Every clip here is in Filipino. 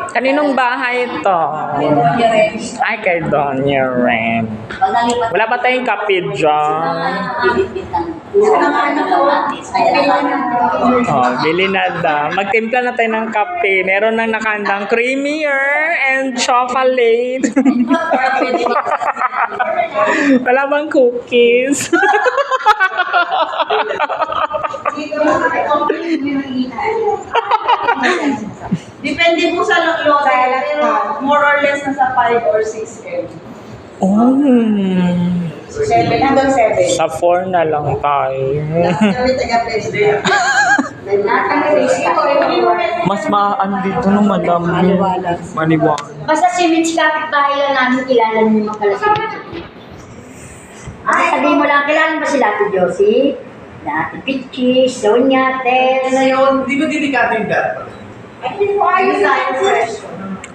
Kaninong bahay ito? Ay, kay Doña Ren. Wala pa tayong kape dyan. Oh, bili na daw. Magtimpla na tayo ng kape. Meron nang nakandang creamier and chocolate. Wala bang cookies? Depende po sa lote, pero more or less nasa 5 or 6 M. Oh. 7 hanggang 7. Sa 4 na lang tayo. Kami taga-president. Mas maan dito no, madam. Maliwanag. Basta si Mitch kapitbahay lang namin, kilala niyo yung mga pala si Mitch. Sabihin mo lang, kilala ba sila Ate Josie? Ate Pichi, Sonia, Tess. Ngayon, di ba dedikado yung dapat?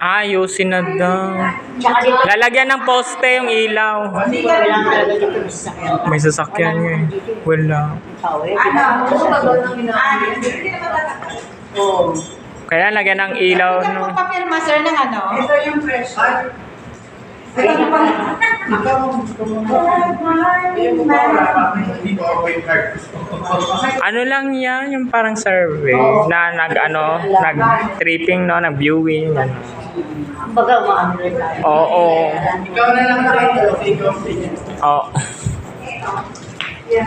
Ayusin na daw. Tsaka dito, Lalagyan ng poste yung ilaw. hindi ko kailangan talaga dito may sasakyan. May sasakyan niya eh. Wala. Oo. Kaya lagyan ng ilaw, no? Papirma, sir, ng ano? Ito yung fresh. Hindi ko ako yung card. Ano lang yan, yung parang survey na nag-tripping, no? Nag-viewing. Ano. Baga, maano rin tayo. Oo. Ikaw na lang nakita. Ikaw ang opinion. Oo. Yeah,